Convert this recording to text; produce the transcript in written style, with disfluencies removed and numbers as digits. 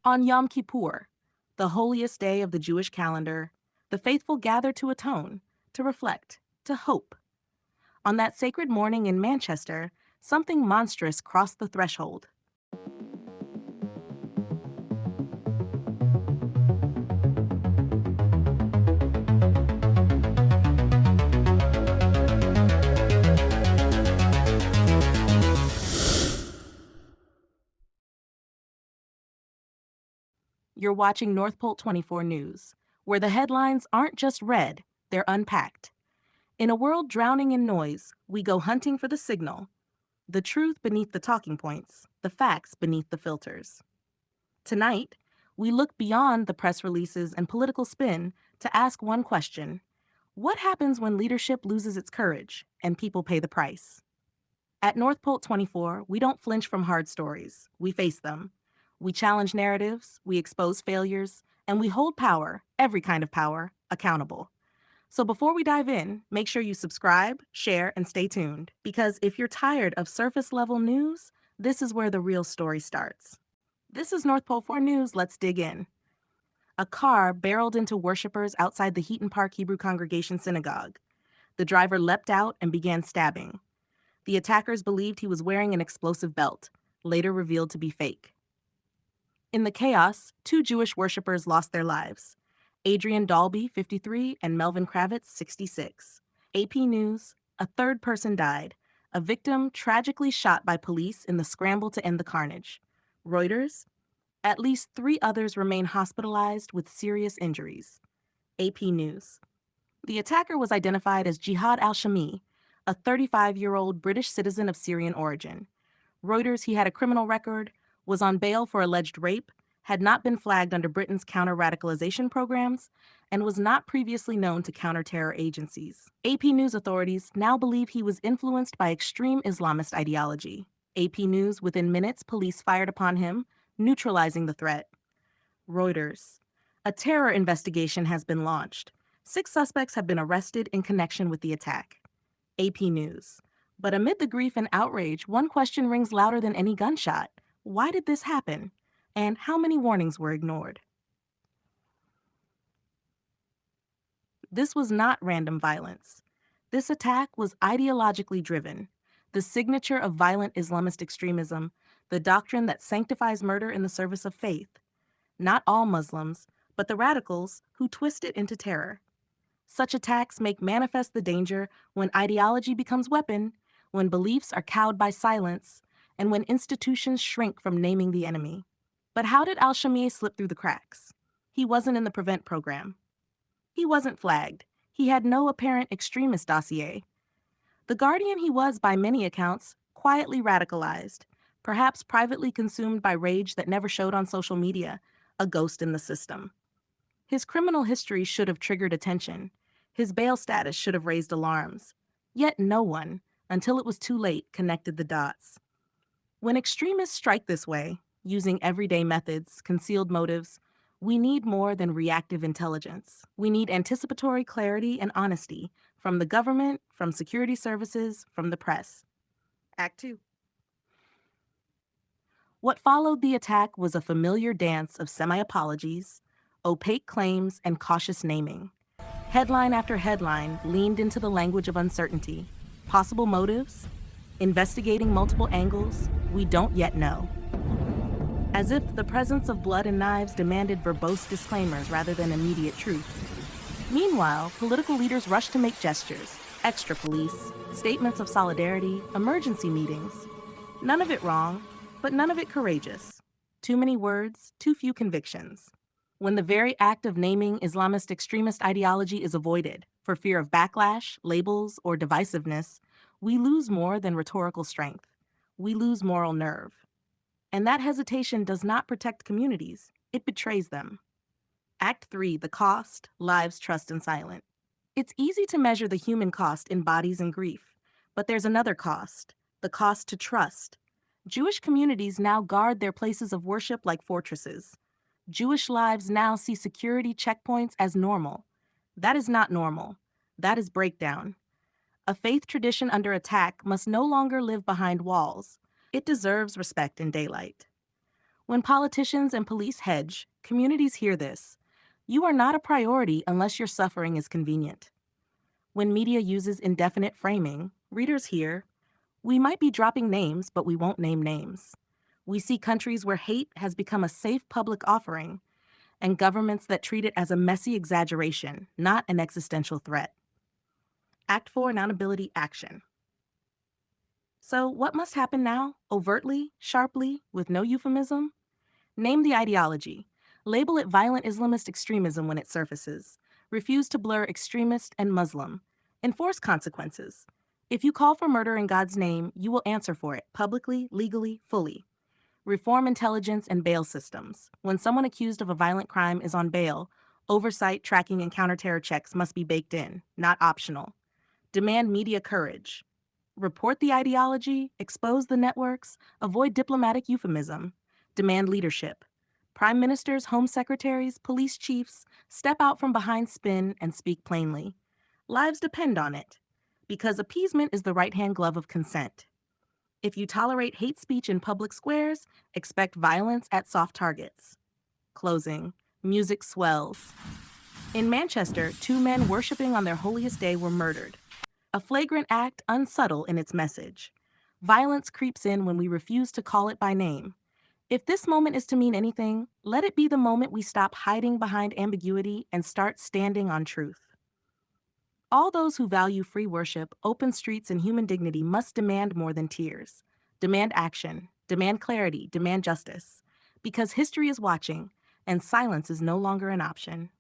On Yom Kippur, the holiest day of the Jewish calendar, the faithful gather to atone, to reflect, to hope. On that sacred morning in Manchester, something monstrous crossed the threshold. You're watching NorthPolt24 News, where the headlines aren't just read, they're unpacked. In a world drowning in noise, we go hunting for the signal, the truth beneath the talking points, the facts beneath the filters. Tonight, we look beyond the press releases and political spin to ask one question: what happens when leadership loses its courage and people pay the price? At NorthPolt24, we don't flinch from hard stories. We face them. We challenge narratives, we expose failures, and we hold power, every kind of power, accountable. So before we dive in, make sure you subscribe, share, and stay tuned. Because if you're tired of surface-level news, this is where the real story starts. This is NorthPolt4 News. Let's dig in. A car barreled into worshipers outside the Heaton Park Hebrew Congregation Synagogue. The driver leapt out and began stabbing. The attackers believed he was wearing an explosive belt, later revealed to be fake. In the chaos, 2 Jewish worshipers lost their lives: Adrian Dalby, 53, and Melvin Kravitz, 66. AP News: a third person died, a victim tragically shot by police in the scramble to end the carnage. Reuters: at least 3 others remain hospitalized with serious injuries. AP News: the attacker was identified as Jihad al-Shami, a 35-year-old British citizen of Syrian origin. Reuters: he had a criminal record, was on bail for alleged rape, had not been flagged under Britain's counter-radicalization programs, and was not previously known to counter-terror agencies. AP News authorities now believe he was influenced by extreme Islamist ideology. AP News: within minutes, police fired upon him, neutralizing the threat. Reuters: a terror investigation has been launched. 6 suspects have been arrested in connection with the attack. AP News: but amid the grief and outrage, one question rings louder than any gunshot. Why did this happen? And how many warnings were ignored? This was not random violence. This attack was ideologically driven. The signature of violent Islamist extremism, the doctrine that sanctifies murder in the service of faith. Not all Muslims, but the radicals who twist it into terror. Such attacks make manifest the danger when ideology becomes weapon, when beliefs are cowed by silence, and when institutions shrink from naming the enemy. But how did al-Shami slip through the cracks? He wasn't in the PREVENT program. He wasn't flagged. He had no apparent extremist dossier. The Guardian: he was, by many accounts, quietly radicalized, perhaps privately consumed by rage that never showed on social media, a ghost in the system. His criminal history should have triggered attention. His bail status should have raised alarms. Yet no one, until it was too late, connected the dots. When extremists strike this way, using everyday methods, concealed motives, we need more than reactive intelligence. We need anticipatory clarity and honesty from the government, from security services, from the press. Act 2. What followed the attack was a familiar dance of semi-apologies, opaque claims, and cautious naming. Headline after headline leaned into the language of uncertainty. Possible motives? Investigating multiple angles? We don't yet know. As if the presence of blood and knives demanded verbose disclaimers rather than immediate truth. Meanwhile, political leaders rushed to make gestures: extra police, statements of solidarity, emergency meetings. None of it wrong, but none of it courageous. Too many words, too few convictions. When the very act of naming Islamist extremist ideology is avoided for fear of backlash, labels, or divisiveness, we lose more than rhetorical strength. We lose moral nerve. And that hesitation does not protect communities, it betrays them. Act 3, the cost: lives, trust, and silence. It's easy to measure the human cost in bodies and grief, but there's another cost: the cost to trust. Jewish communities now guard their places of worship like fortresses. Jewish lives now see security checkpoints as normal. That is not normal. That is breakdown. A faith tradition under attack must no longer live behind walls. It deserves respect in daylight. When politicians and police hedge, communities hear this. You are not a priority unless your suffering is convenient. When media uses indefinite framing, readers hear, we might be dropping names, but we won't name names. We see countries where hate has become a safe public offering, and governments that treat it as a messy exaggeration, not an existential threat. Act 4 Accountability Action. So, what must happen now? Overtly, sharply, with no euphemism? Name the ideology. Label it violent Islamist extremism when it surfaces. Refuse to blur extremist and Muslim. Enforce consequences. If you call for murder in God's name, you will answer for it, publicly, legally, fully. Reform intelligence and bail systems. When someone accused of a violent crime is on bail, oversight, tracking, and counterterror checks must be baked in, not optional. Demand media courage. Report the ideology, expose the networks, avoid diplomatic euphemism. Demand leadership. Prime ministers, home secretaries, police chiefs step out from behind spin and speak plainly. Lives depend on it, because appeasement is the right-hand glove of consent. If you tolerate hate speech in public squares, expect violence at soft targets. Closing. Music swells. In Manchester, 2 men worshiping on their holiest day were murdered. A flagrant act unsubtle in its message. Violence creeps in when we refuse to call it by name. If this moment is to mean anything, let it be the moment we stop hiding behind ambiguity and start standing on truth. All those who value free worship, open streets, and human dignity must demand more than tears. Demand action, demand clarity, demand justice. Because history is watching, and silence is no longer an option.